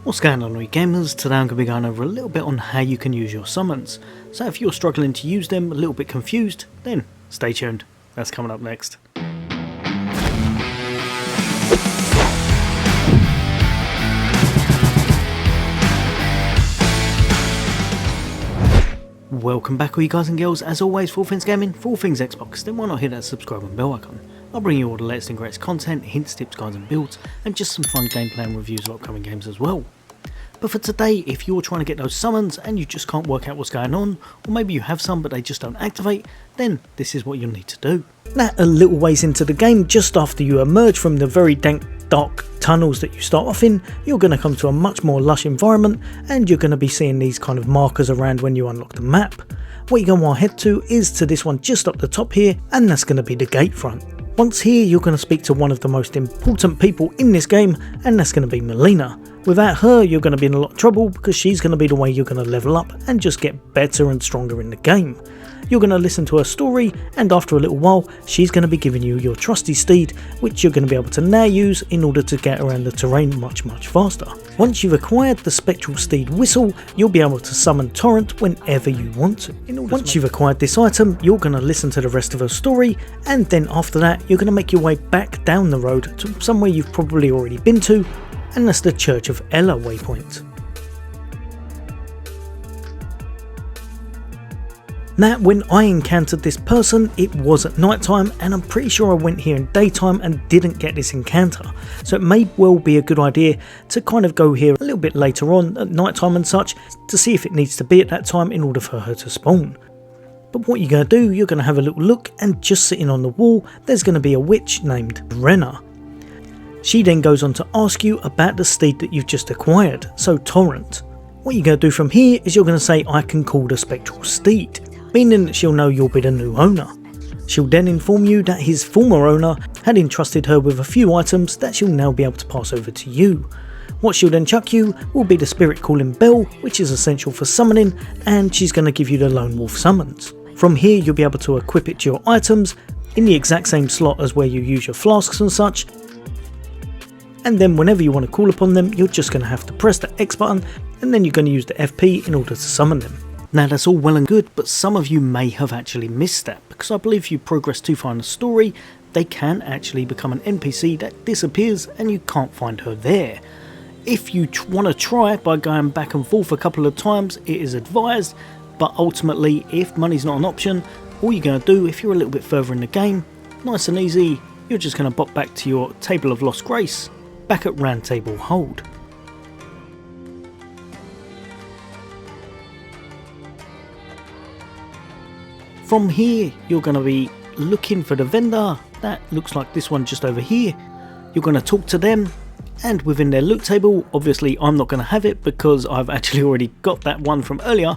What's going on, all you gamers? Today I'm going to be going over a little bit on how you can use your summons. So if you're struggling to use them, a little bit confused, then stay tuned. That's coming up next. Welcome back, all you guys and girls. As always, for all things gaming, for all things Xbox, then why not hit that subscribe and bell icon? I'll bring you all the latest and greatest content, hints, tips, guides and builds, and just some fun gameplay and reviews of upcoming games as well. But for today, if you're trying to get those summons and you just can't work out what's going on, or maybe you have some but they just don't activate, then this is what you'll need to do. Now, a little ways into the game, just after you emerge from the very dank, dark tunnels that you start off in, you're going to come to a much more lush environment and you're going to be seeing these kind of markers around when you unlock the map. What you're going to want to head to is to this one just up the top here, and that's going to be the gate front. Once here, you're going to speak to one of the most important people in this game, and that's going to be Melina. Without her, you're going to be in a lot of trouble because she's going to be the way you're going to level up and just get better and stronger in the game. You're going to listen to her story, and after a little while, she's going to be giving you your trusty steed, which you're going to be able to now use in order to get around the terrain much faster. Once you've acquired the spectral steed whistle, you'll be able to summon Torrent whenever you want to. Once you've acquired this item, you're going to listen to the rest of her story, and then after that, you're going to make your way back down the road to somewhere you've probably already been to, and that's the Church of Ella waypoint. Now, when I encountered this person, it was at night time, and I'm pretty sure I went here in daytime and didn't get this encounter. So it may well be a good idea to kind of go here a little bit later on at night time and such to see if it needs to be at that time in order for her to spawn. But what you're going to do, you're going to have a little look, and just sitting on the wall, there's going to be a witch named Renna. She then goes on to ask you about the steed that you've just acquired, so Torrent. What you're going to do from here is you're going to say, I can call the spectral steed, meaning that she'll know you'll be the new owner. She'll then inform you that his former owner had entrusted her with a few items that she'll now be able to pass over to you. What she'll then chuck you will be the spirit calling bell, which is essential for summoning, and she's going to give you the lone wolf summons. From here, you'll be able to equip it to your items in the exact same slot as where you use your flasks and such, and then whenever you want to call upon them, you're just going to have to press the X button, and then you're going to use the FP in order to summon them. Now, that's all well and good, but some of you may have actually missed that, because I believe if you progress too far in the story, they can actually become an NPC that disappears and you can't find her there. If you want to try by going back and forth a couple of times, it is advised, but ultimately, if money's not an option, all you're going to do, if you're a little bit further in the game, nice and easy, you're just going to bop back to your Table of Lost Grace, back at Round Table Hold. From here, you're going to be looking for the vendor. That looks like this one just over here. You're going to talk to them, and within their loot table, obviously I'm not going to have it because I've actually already got that one from earlier,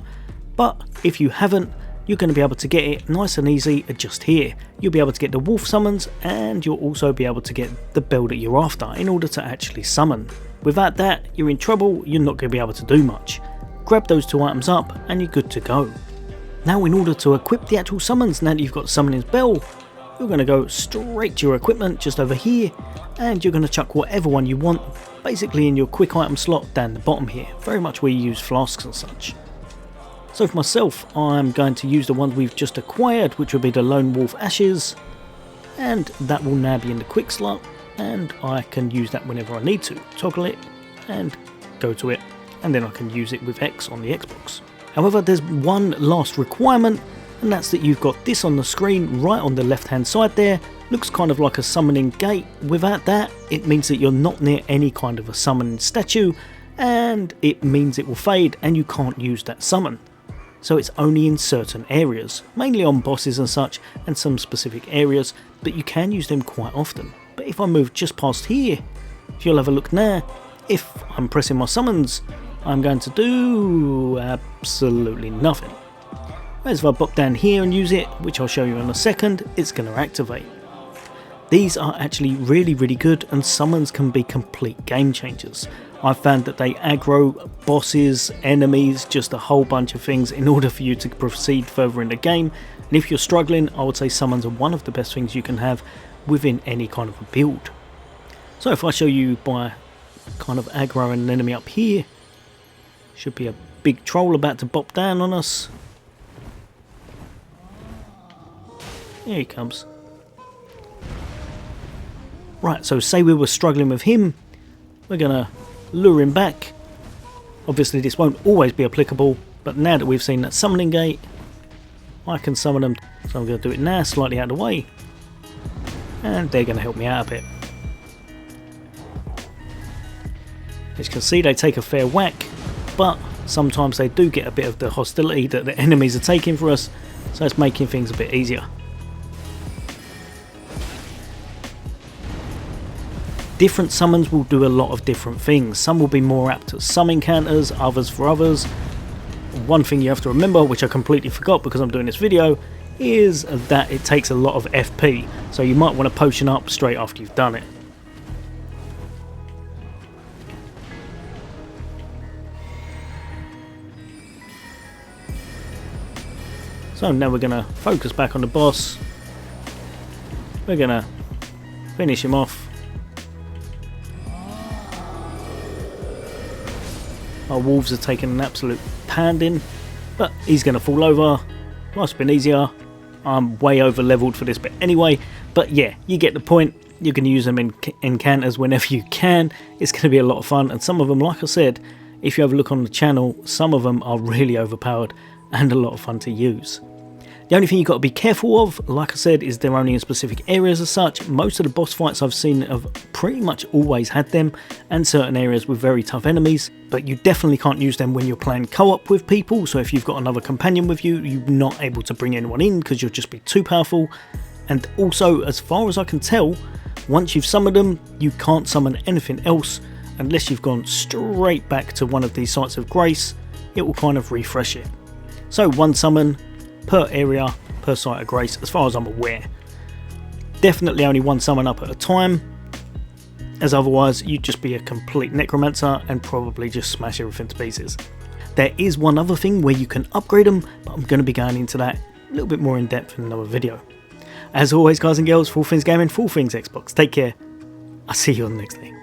but if you haven't, you're going to be able to get it nice and easy just here. You'll be able to get the wolf summons, and you'll also be able to get the bell that you're after in order to actually summon. Without that, you're in trouble, you're not going to be able to do much. Grab those two items up and you're good to go. Now, in order to equip the actual summons, now that you've got Summoning's Bell, you're going to go straight to your equipment just over here, and you're going to chuck whatever one you want, basically in your quick item slot down the bottom here, very much where you use flasks and such. So for myself, I'm going to use the one we've just acquired, which will be the Lone Wolf Ashes, and that will now be in the quick slot, and I can use that whenever I need to. Toggle it, and go to it, and then I can use it with X on the Xbox. However, there's one last requirement, and that's that you've got this on the screen right on the left hand side there. Looks kind of like a summoning gate. Without that, it means that you're not near any kind of a summoning statue, and it means it will fade and you can't use that summon. So it's only in certain areas, mainly on bosses and such, and some specific areas, but you can use them quite often. But if I move just past here, if you'll have a look now, if I'm pressing my summons, I'm going to do absolutely nothing. Whereas if I pop down here and use it, which I'll show you in a second, it's going to activate. These are actually really good, and summons can be complete game changers. I've found that they aggro bosses, enemies, just a whole bunch of things in order for you to proceed further in the game, and if you're struggling, I would say summons are one of the best things you can have within any kind of a build. So if I show you by kind of aggro an enemy up here. Should be a big troll about to bop down on us. Here he comes. Right, so say we were struggling with him. We're going to lure him back. Obviously this won't always be applicable, but now that we've seen that summoning gate, I can summon them. So I'm going to do it now, slightly out of the way. And they're going to help me out a bit. As you can see, they take a fair whack, but sometimes they do get a bit of the hostility that the enemies are taking for us, so it's making things a bit easier. Different summons will do a lot of different things. Some will be more apt to some encounters, others for others. One thing you have to remember, which I completely forgot because I'm doing this video, is that it takes a lot of FP, so you might want to potion up straight after you've done it. So now we're going to focus back on the boss. We're going to finish him off. Our wolves are taking an absolute pounding, but he's going to fall over. Must have been easier. I'm way over leveled for this bit anyway, but yeah, you get the point. You can use them in encounters whenever you can. It's going to be a lot of fun, and some of them, like I said, if you have a look on the channel, some of them are really overpowered and a lot of fun to use. The only thing you've got to be careful of, like I said, is they're only in specific areas as such. Most of the boss fights I've seen have pretty much always had them, and certain areas with very tough enemies, but you definitely can't use them when you're playing co-op with people. So if you've got another companion with you, you're not able to bring anyone in because you'll just be too powerful. And also, as far as I can tell, once you've summoned them, you can't summon anything else unless you've gone straight back to one of these sites of grace. It will kind of refresh it. So one summon per area, per site of grace, as far as I'm aware. Definitely only one summon up at a time, as otherwise you'd just be a complete necromancer and probably just smash everything to pieces. There is one other thing where you can upgrade them, but I'm going to be going into that a little bit more in depth in another video. As always, guys and girls, for all things gaming, for all things Xbox, take care. I'll see you on the next thing.